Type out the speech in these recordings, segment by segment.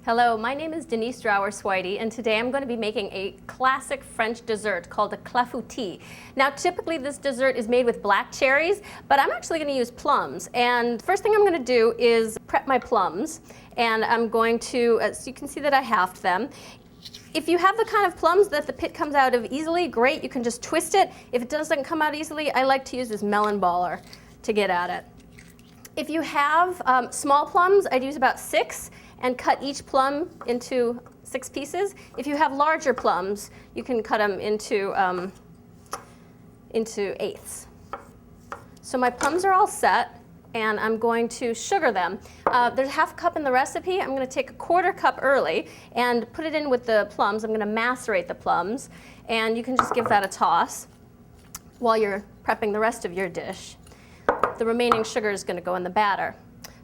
Hello, my name is Denise Drower-Swidey, and today I'm going to be making a classic French dessert called a clafoutis. Now, typically this dessert is made with black cherries, but I'm actually going to use plums. And first thing I'm going to do is prep my plums, and I'm going to, so you can see that I halved them. If you have the kind of plums that the pit comes out of easily, great, you can just twist it. If it doesn't come out easily, I like to use this melon baller to get at it. If you have small plums, I'd use about 6 and cut each plum into 6 pieces. If you have larger plums, you can cut them into eighths. So my plums are all set, and I'm going to sugar them. There's ½ a cup in the recipe. I'm going to take a ¼ cup early and put it in with the plums. I'm going to macerate the plums, and you can just give that a toss while you're prepping the rest of your dish. The remaining sugar is going to go in the batter.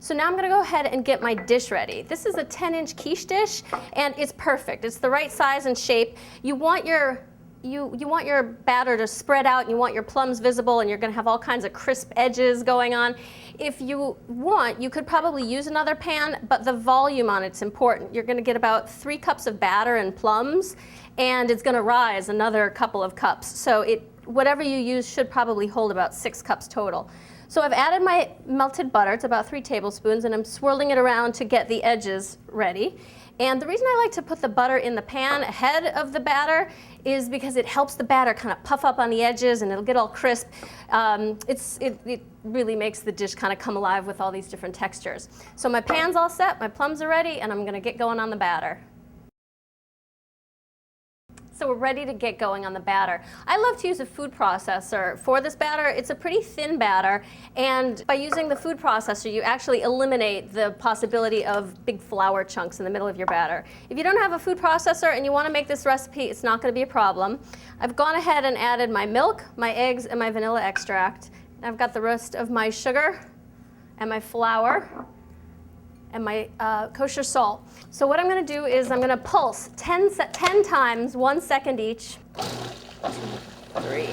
So now I'm going to go ahead and get my dish ready. This is a 10-inch quiche dish, and it's perfect. It's the right size and shape. You want your batter to spread out, and you want your plums visible, and you're going to have all kinds of crisp edges going on. If you want, you could probably use another pan, but the volume on it's important. You're going to get about 3 cups of batter and plums, and it's going to rise another couple of cups. So whatever you use should probably hold about 6 cups total. So I've added my melted butter, it's about 3 tablespoons, and I'm swirling it around to get the edges ready. And the reason I like to put the butter in the pan ahead of the batter is because it helps the batter kind of puff up on the edges and it'll get all crisp. It really makes the dish kind of come alive with all these different textures. So my pan's all set, my plums are ready, and I'm going to get going on the batter. So we're ready to get going on the batter. I love to use a food processor for this batter. It's a pretty thin batter, and by using the food processor, you actually eliminate the possibility of big flour chunks in the middle of your batter. If you don't have a food processor and you want to make this recipe, it's not going to be a problem. I've gone ahead and added my milk, my eggs, and my vanilla extract. I've got the rest of my sugar and my flour and my kosher salt. So what I'm going to do is I'm going to pulse 10 times, 1 second each. 2, 3,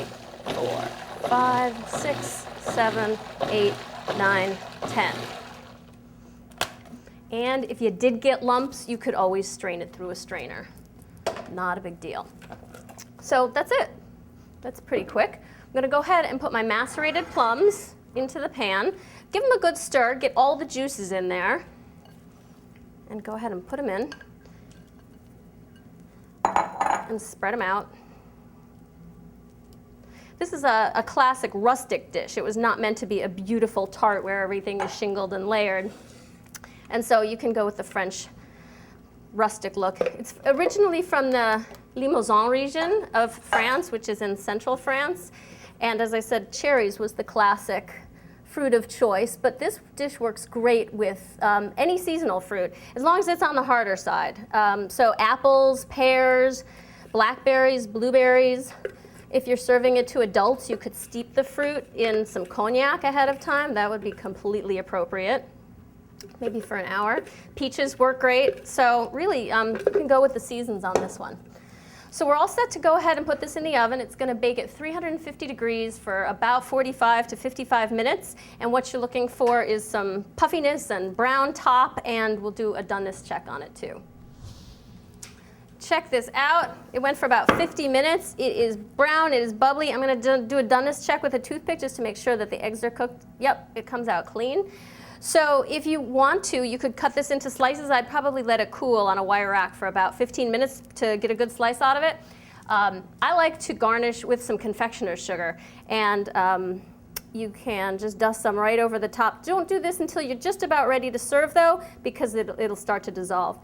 4, 5, 6, 7, 8, 9, 10. And if you did get lumps, you could always strain it through a strainer. Not a big deal. So that's it. That's pretty quick. I'm going to go ahead and put my macerated plums into the pan. Give them a good stir. Get all the juices in there. And go ahead and put them in and spread them out. This is a classic rustic dish. It was not meant to be a beautiful tart where everything is shingled and layered. And so you can go with the French rustic look. It's originally from the Limousin region of France, which is in central France. And as I said, cherries was the classic fruit of choice, but this dish works great with any seasonal fruit, as long as it's on the harder side. So apples, pears, blackberries, blueberries. If you're serving it to adults, you could steep the fruit in some cognac ahead of time. That would be completely appropriate, maybe for an hour. Peaches work great, so really you can go with the seasons on this one. So we're all set to go ahead and put this in the oven. It's going to bake at 350 degrees for about 45 to 55 minutes. And what you're looking for is some puffiness and brown top, and we'll do a doneness check on it too. Check this out. It went for about 50 minutes. It is brown, it is bubbly. I'm going to do a doneness check with a toothpick just to make sure that the eggs are cooked. Yep, it comes out clean. So if you want to, you could cut this into slices. I'd probably let it cool on a wire rack for about 15 minutes to get a good slice out of it. I like to garnish with some confectioners sugar, and you can just dust some right over the top. Don't do this until you're just about ready to serve, though, because it'll start to dissolve.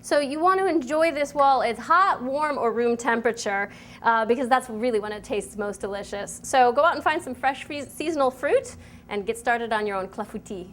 So you want to enjoy this while it's hot, warm, or room temperature, because that's really when it tastes most delicious. So go out and find some fresh seasonal fruit and get started on your own clafoutis.